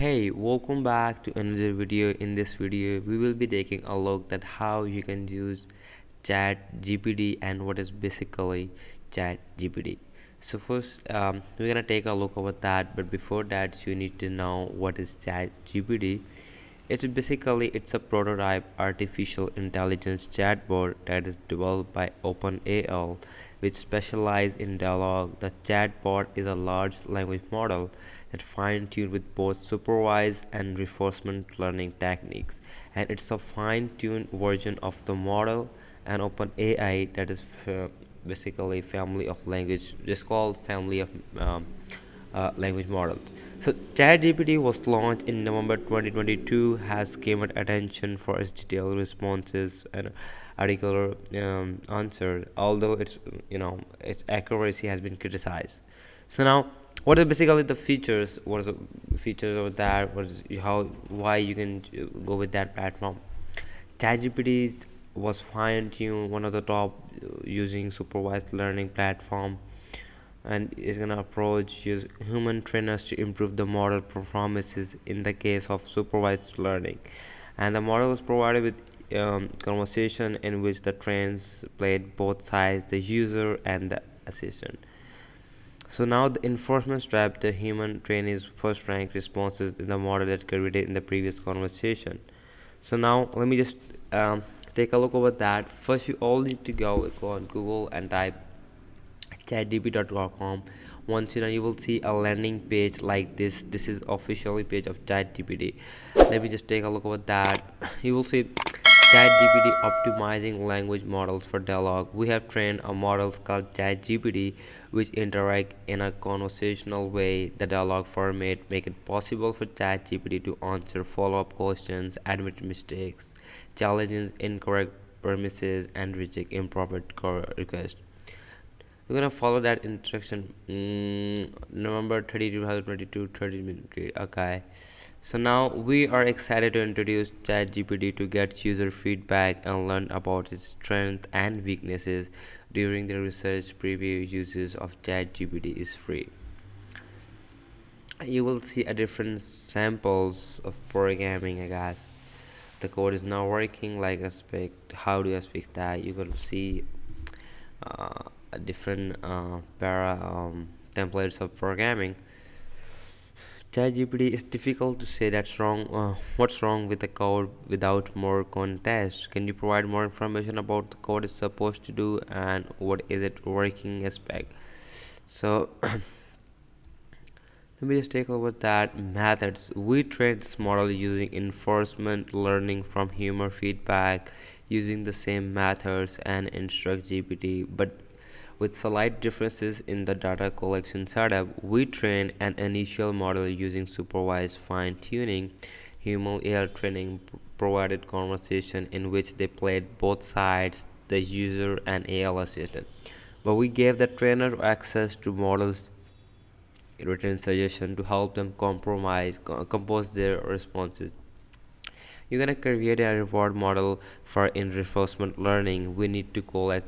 Hey, welcome back to another video. In this video, we will be taking a look at how you can use Chat GPT and what is basically Chat GPT. So first, we're gonna take a look over that. But before that, you need to know what is Chat GPT. It's a prototype artificial intelligence chatbot that is developed by OpenAI, which specializes in dialogue. The chatbot is a large language model that fine-tuned with both supervised and reinforcement learning techniques, and it's a fine-tuned version of the model. And OpenAI that is basically family of language. It's called family of language models. So ChatGPT was launched in November 2022, has gained attention for its detailed responses and articular answer, although its accuracy has been criticized. So now, what are basically the features? What are the features of that? What is how why you can go with that platform? ChatGPT was fine-tuned, one of the top using supervised learning platform, and is going to approach use human trainers to improve the model performances in the case of supervised learning. And the model was provided with conversation in which the trains played both sides, the user and the assistant. So now the enforcement step, the human trainee's first rank responses in the model that created in the previous conversation. So now let me just take a look over that. First, you all need to go on Google and type chatgpt.com. Once you will see a landing page like this is officially page of ChatGPT. Let me just take a look at that. You will see ChatGPT optimizing language models for dialogue. We have trained a models called ChatGPT which interact in a conversational way. The dialogue format make it possible for ChatGPT to answer follow-up questions, admit mistakes, challenge incorrect premises, and reject improper requests. We're gonna follow that instruction. November 30, 2022, 30 minutes. Okay. So now we are excited to introduce ChatGPT to get user feedback and learn about its strengths and weaknesses. During the research preview, uses of ChatGPT is free. You will see a different samples of programming, I guess. The code is now working like I expect. How do I speak that? You will see a different para templates of programming. ChatGPT is difficult to say that's wrong. What's wrong with the code without more context? Can you provide more information about the code is supposed to do and what is it working aspect? So let me just take over that methods. We train this model using enforcement learning from human feedback using the same methods and instruct GPT, but with slight differences in the data collection setup. We train an initial model using supervised fine-tuning. Human AI training provided conversation in which they played both sides, the user and AI assistant. But we gave the trainer access to models written suggestion to help them compose their responses. You're gonna create a reward model for in reinforcement learning. We need to collect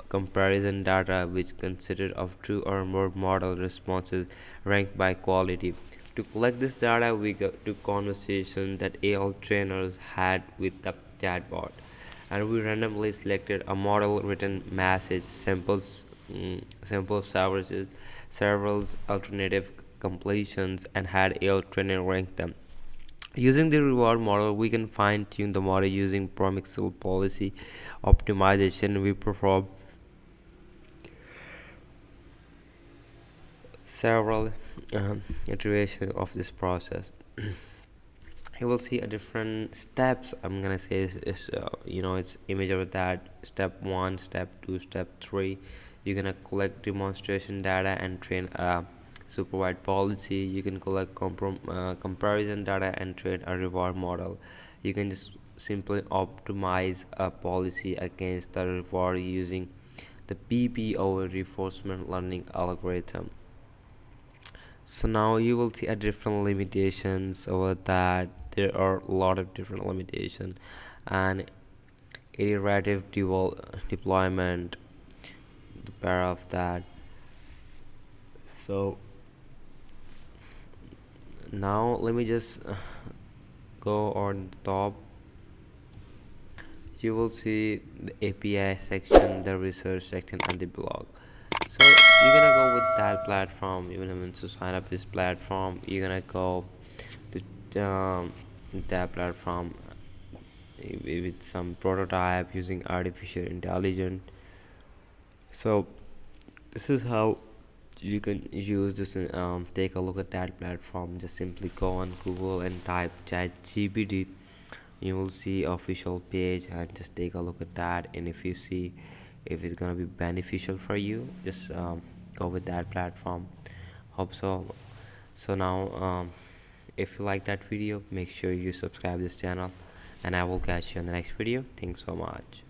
comparison data which consisted of two or more model responses ranked by quality. To collect this data, we go to conversation that AI trainers had with the chatbot, and we randomly selected a model written message samples, sample services, several alternative completions, and had AI trainer rank them. Using the reward model, we can fine tune the model using proximal policy optimization. We perform several iterations of this process. You will see a different steps. I'm gonna say it's image of that. Step 1, step 2, step 3. You're gonna collect demonstration data and train a supervised policy. You can collect comparison data and train a reward model. You can just simply optimize a policy against the reward using the PPO reinforcement learning algorithm. So now you will see a different limitations over that. There are a lot of different limitations and iterative deployment, the pair of that. So Now let me just go on the top. You will see the API section, the research section, and the blog. So you're gonna go with that platform. You're gonna to sign up this platform. You're gonna go to that platform with some prototype using artificial intelligence. So this is how you can use this. Take a look at that platform. Just simply go on Google and type ChatGPT. You will see official page and just take a look at that. And if you see if it's gonna be beneficial for you, just go with that platform. Hope so. So now, if you like that video, make sure you subscribe this channel, and I will catch you in the next video. Thanks so much.